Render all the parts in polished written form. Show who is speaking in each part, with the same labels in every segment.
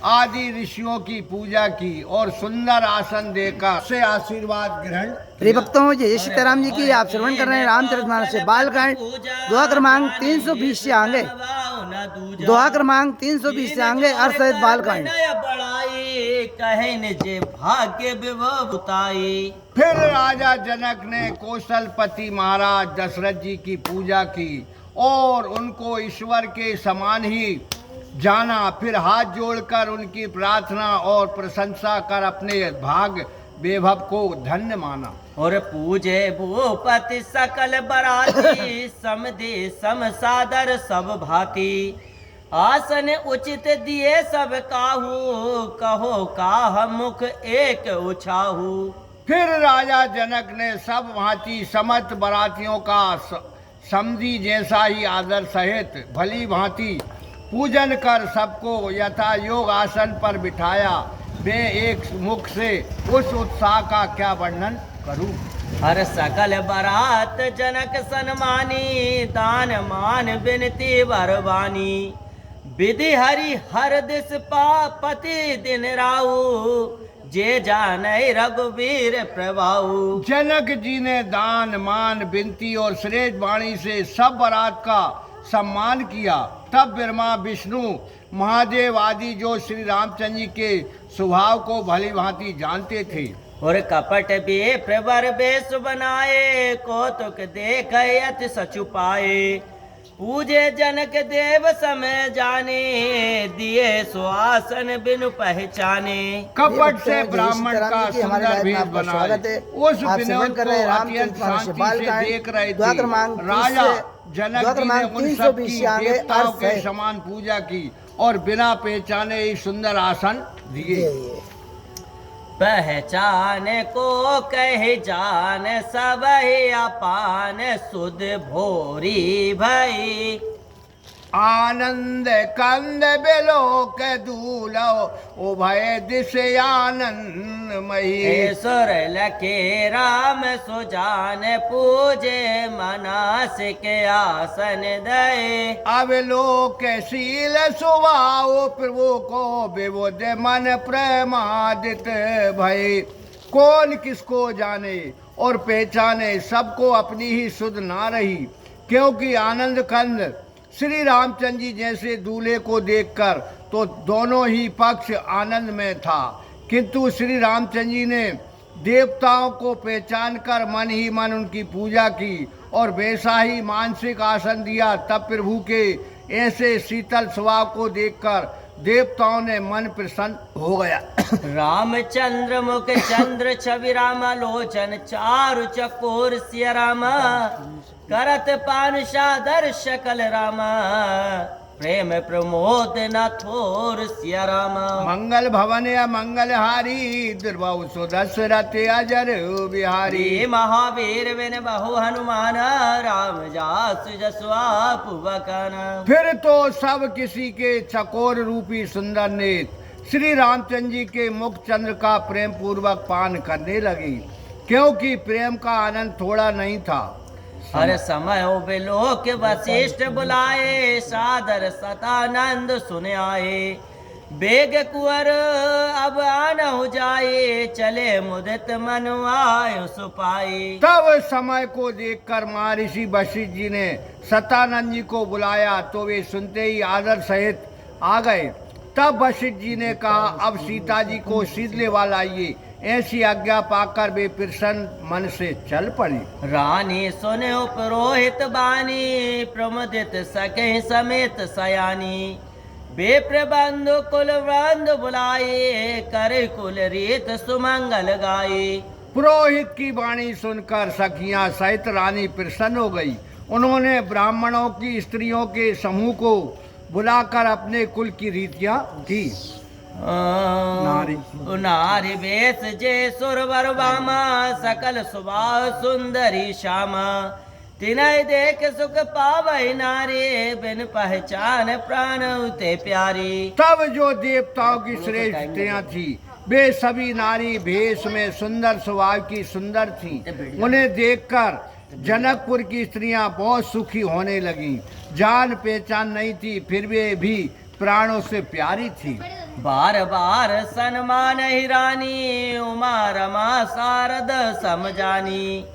Speaker 1: आदि ऋषियों की पूजा की और सुंदर आसन देकर से आशीर्वाद ग्रहण।
Speaker 2: प्रिय भक्तों, जय सीताराम जी की आप श्रवण कर रहे हैं रामचरितमानस से बालकांड दोहा क्रमांक 320 से आगे। दोहा क्रमांक 320 से आगे अर्थ सहित बालकांड।
Speaker 3: भाग्य विभुताई।
Speaker 1: फिर राजा जनक ने कौशलपति महाराज दशरथ जी की पूजा की और उनको ईश्वर के समान ही जाना। फिर हाथ जोड़कर उनकी प्रार्थना और प्रशंसा कर अपने भाग्य वैभव को धन्य माना।
Speaker 3: और पूजे भूपति सकल बराती समदे सम सादर सब भांति। आसन उचित दिए सब काहू कहो काह मुख एक उछाहू।
Speaker 1: फिर राजा जनक ने सब भांति समस्त बरातियों का समधी जैसा ही आदर सहित भली भांति पूजन कर सबको यथा योग आसन पर बिठाया। मैं एक मुख से उस उत्साह का क्या वर्णन करूं।
Speaker 3: हर सकल बरात जनक सन्मानी दान मान बिनती बरबानी। विधि हरि हर दिस पापति दिन राऊ जे जाने रघुवीर प्रभाऊ।
Speaker 1: जनक जी ने दान मान बिनती और श्रेष्ठ वाणी से सब बारात का सम्मान किया। तब ब्रह्मा विष्णु महादेव आदि जो श्री रामचंद्र जी के स्वभाव को भली भांति जानते थे
Speaker 3: और कपट भी प्रवर बेस बनाए कौतुक देख अति सचुपाए। पूजे जनक देव समय जाने दिए सुआसन बिनु पहचाने।
Speaker 1: कपट से ब्राह्मण का सुंदर भेष बनाए उस विनोद को अत्यंत शांति से देख रहे थे। राजा जनक जी ने उन सब की देवताओं के समान पूजा की और बिना पहचाने ही सुंदर आसन दिए।
Speaker 3: पहचान को कह जान सब अपान सुध भोरी भई।
Speaker 1: आनंद कंद बेलोक दूलो उभय दिश आनंदमयी।
Speaker 3: सुर लखे राम सुजान पूजे मनास के आसन दे।
Speaker 1: अब लोक शील सुभाव प्रभु को विबुध मन प्रमादित भई। कौन किसको जाने और पहचाने सबको अपनी ही सुध ना रही, क्योंकि आनंद कंद श्री रामचंद्र जी जैसे दूल्हे को देखकर तो दोनों ही पक्ष आनंद में था, किंतु श्री रामचंद्र जी ने देवताओं को पहचान कर मन ही मन उनकी पूजा की और वैसा ही मानसिक आसन दिया। तब प्रभु के ऐसे शीतल स्वभाव को देखकर देवताओं ने मन प्रसन्न हो गया।
Speaker 3: रामचंद्र मुख चंद्र छवि रामा लोचन चारु चकोर सिया रामा। करत पानुषा दर्श कल रामा प्रेम प्रमोद न थोर सिया रामा।
Speaker 1: मंगल भवन या मंगल हारी दुर्बाहु सुदशरथ अजर बिहारी।
Speaker 3: महावीर बिन बहु हनुमान राम जासु जसवा पुवकन।
Speaker 1: फिर तो सब किसी के चकोर रूपी सुंदर नेत्र श्री रामचंद्र जी के मुख चंद्र का प्रेम पूर्वक पान करने लगी, क्योंकि प्रेम का आनंद थोड़ा नहीं था।
Speaker 3: हर समय बिलोक वशिष्ठ बुलाए सादर सतानंद सुन आए। बेग कुंवर अब आन हो जाए चले मुदित मन आयो सुपाए।
Speaker 1: तब समय को देखकर महर्षि वशिष्ठ जी ने सतानंद जी को बुलाया तो वे सुनते ही आदर सहित आ गए। तब वशिष्ठ जी ने कहा, अब सीता जी को शीघ्र लाइए। ऐसी आज्ञा पाकर वे प्रसन्न मन से चल पड़ी।
Speaker 3: रानी सुने पुरोहित बानी प्रमुदित सके समेत सयानी। वे प्रबंधु कुल वृंद बुलाए कर कुल रीत सुमंगल गाए।
Speaker 1: पुरोहित की वाणी सुनकर सखियां सहित रानी प्रसन्न हो गई। उन्होंने ब्राह्मणों की स्त्रियों के समूह को बुलाकर अपने कुल की रीतियां की।
Speaker 3: नारी वेश जे सुरवर बामा सकल सुभाव सुंदरी श्यामा। तिनय देख सुख पावै नारी बिन पहचान प्राण उते प्यारी।
Speaker 1: तब जो देवताओं की श्रेष्ठ स्त्रियां थी वे सभी नारी भेष में सुंदर स्वभाव की सुंदर थीं। उन्हें देखकर जनकपुर की स्त्रियां बहुत सुखी होने लगीं। जान पहचान नहीं थी, फिर वे भी प्राणों से प्यारी थी।
Speaker 3: बार बार सन्मान ही रानी उमा रमा शारद समझानी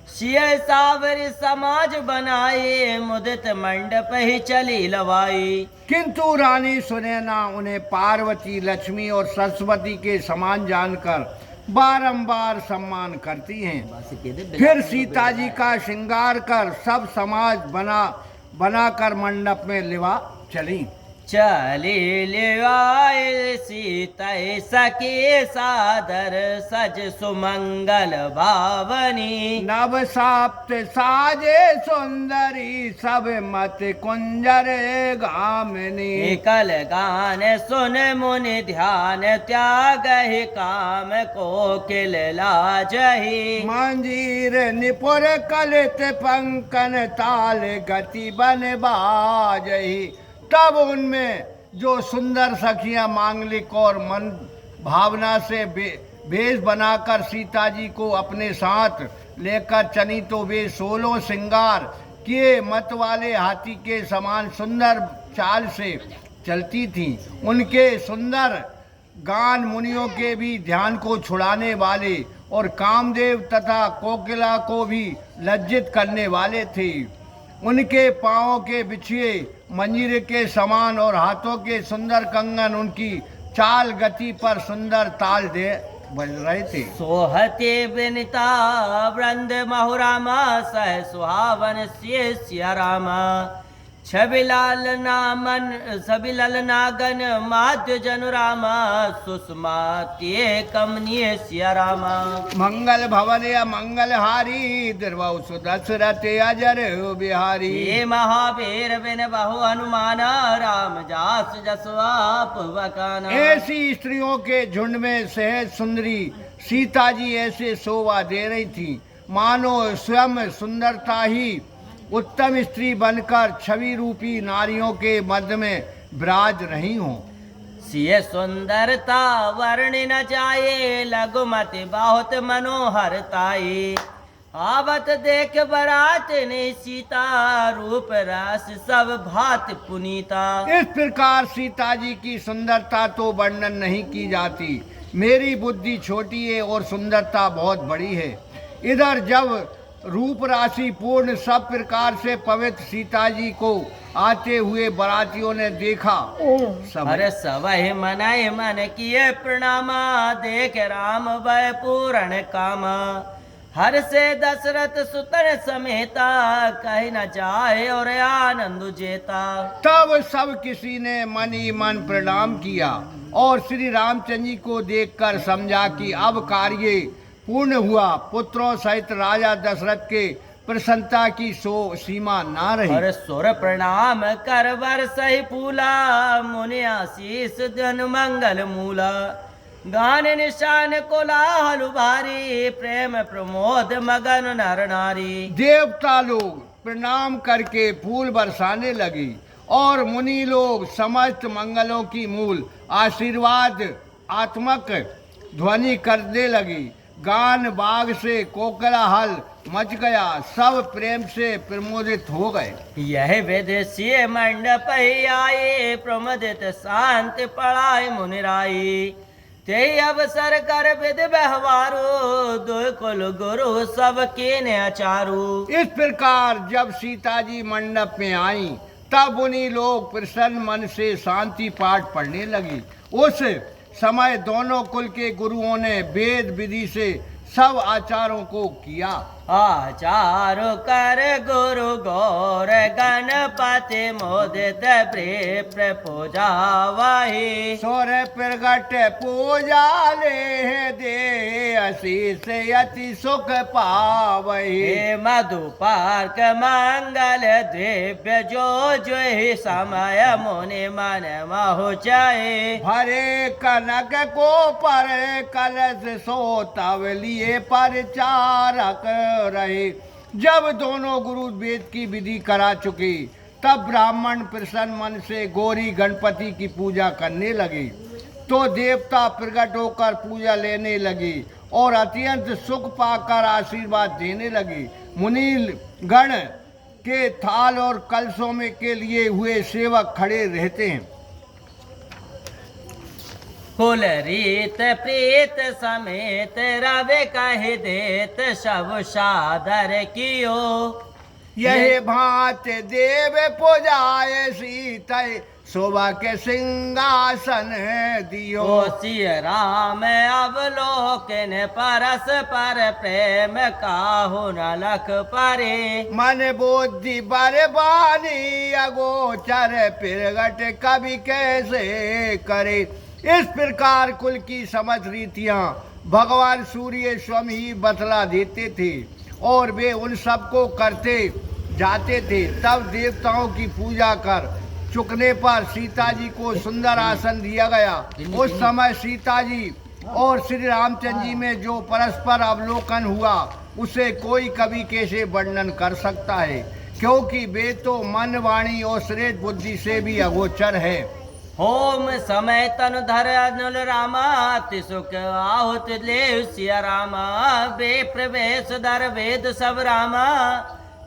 Speaker 3: सिय सावरी समाज बनाए मुदित मंडप ही चली लवाई।
Speaker 1: किंतु रानी सुनैना उन्हें पार्वती लक्ष्मी और सरस्वती के समान जानकर बारंबार सम्मान करती हैं। फिर सीता जी का श्रृंगार कर सब समाज बनाकर मंडप में लिवा चली।
Speaker 3: चली लिवाए सीता सके सादर सज सुमंगल भावनी
Speaker 1: नव साप्त साजे सुंदरी सब मत कुंजर गामिनी।
Speaker 3: कल गान सुन मुनि ध्यान त्याग ही काम को किल लाजही।
Speaker 1: मंजीर निपुर कलित पंकन ताल गति बन बाजही। तब उनमें जो सुंदर सखियां मांगलिक और मन भावना से भेष बनाकर सीता जी को अपने साथ लेकर चली तो वे 16 श्रृंगार किए मत वाले हाथी के समान सुंदर चाल से चलती थीं। उनके सुंदर गान मुनियों के भी ध्यान को छुड़ाने वाले और कामदेव तथा कोकिला को भी लज्जित करने वाले थे। उनके पाँवों के बिछिए मंजीरे के समान और हाथों के सुंदर कंगन उनकी चाल गति पर सुंदर ताल दे बज रहे थे।
Speaker 3: सोहते विनिता वृंद महुरामा सह सुहावन सिया रामा। छबिलाल नागन माध्य जनु रामा सुषमा ते कमनीय सिया रामा।
Speaker 1: मंगल भवन या मंगल हारी द्रवौ सुदशरथ अजर बिहारी।
Speaker 3: ये महावीर बिन बहु हनुमान राम जास जसवाप वकाना।
Speaker 1: ऐसी स्त्रियों के झुंड में सहज सुंदरी सीता जी ऐसे शोभा दे रही थी मानो स्वयं सुंदरता ही उत्तम स्त्री बनकर छवि रूपी नारियों के मध्य में विराज रही हों।
Speaker 3: सिय सुंदरता वर्ण न जाए लघुमति बहुत मनोहरताई। आवत देख बरात ने सीता रूप रस सब भात पुनीता।
Speaker 1: इस प्रकार सीता जी की सुंदरता तो वर्णन नहीं की जाती। मेरी बुद्धि छोटी है और सुंदरता बहुत बड़ी है। इधर जब रूप राशि पूर्ण सब प्रकार से पवित्र सीता जी को आते हुए बरातियों ने देखा।
Speaker 3: हर सवह मनाए मन किए प्रणामा देख राम वह पूर्ण कामा। हर से दशरथ सुतन समेता कह न जाए और आनंद जेता।
Speaker 1: तब सब किसी ने मन ही मन प्रणाम किया और श्री रामचंद्र जी को देखकर समझा कि अब कार्य पूर्ण हुआ। पुत्रों सहित राजा दशरथ के प्रसन्नता की सीमा ना रही।
Speaker 3: हर सुर प्रणाम कर वर सही फूला मुनि आशीष धन मंगल मूला। गान निशान कोलाहल भारी प्रेम प्रमोद मगन नर नारी।
Speaker 1: देवता लोग प्रणाम करके फूल बरसाने लगे और मुनि लोग समस्त मंगलों की मूल आशीर्वाद आत्मक ध्वनि करने लगी। गान बाग से कोकिलाहल मच गया। सब प्रेम से प्रमोदित हो गए।
Speaker 3: यह विदेशी मंडप ही आए प्रमोदित शांति पढ़ाए मुनिराई। ते अवसर कर विद व्यवहारो दो कुल गुरु सबके ने अचारू।
Speaker 1: इस प्रकार जब सीता जी मंडप में आई तब उन्हीं लोग प्रसन्न मन से शांति पाठ पढ़ने लगी। उस समय दोनों कुल के गुरुओं ने वेद विधि से सब आचारों को किया।
Speaker 3: आचार कर गुरु गौर गणपति मोदित प्रेप पूजा वही।
Speaker 1: सोर प्रगट पूजा ले दे आशीष अति सुख पावही।
Speaker 3: मधु पार्क मंगल दिव्य जो ही समय मुनि मन महु जाए।
Speaker 1: भरे कनक को पर कलश सो तब लिए परचारक रहे। जब दोनों गुरु वेद की विधि करा चुके तब ब्राह्मण प्रसन्न मन से गौरी गणपति की पूजा करने लगे तो देवता प्रकट होकर पूजा लेने लगे और अत्यंत सुख पाकर आशीर्वाद देने लगे। मुनि गण के थाल और कलशों में के लिए हुए सेवक खड़े रहते हैं।
Speaker 3: कुल रीत प्रीत समेत रवि कह देत सब सादर कियो
Speaker 1: यही भांत देव पुजाए सीतय शोभा के सिंहासन दियो।
Speaker 3: ओ सिय राम अवलोकन परस पर प्रेम काहु न लख परे
Speaker 1: मन बुद्धि बरबानी अगोचर प्रगट कवि कैसे करे। इस प्रकार कुल की समझ रीतियां भगवान सूर्य स्वयं ही बतला देते थे और वे उन सबको करते जाते थे। तब देवताओं की पूजा कर चुकने पर सीता जी को सुंदर आसन दिया गया। उस समय सीता जी और श्री रामचंद्र जी में जो परस्पर अवलोकन हुआ उसे कोई कवि कैसे वर्णन कर सकता है, क्योंकि वे तो मन वाणी और श्रेष्ठ बुद्धि से भी अगोचर है।
Speaker 3: होम समय तन धर अनुल रामा तिसुक आहुत ले सिया रामा वे प्रवेश धर वेद सब रामा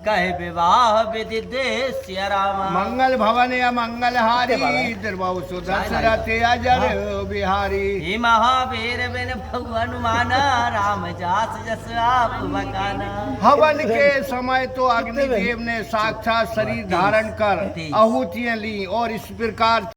Speaker 3: कह विवाह विधि दे सिया रामा।
Speaker 1: मंगल भवन या मंगल हारी द्रवौ सुदशरथ अजर बिहारी।
Speaker 3: हे महावीर बिन भगवान माना राम जास जस आप बकाना।
Speaker 1: हवन के समय तो अग्निदेव ने साक्षात शरीर धारण कर आहुतियां ली और इस प्रकार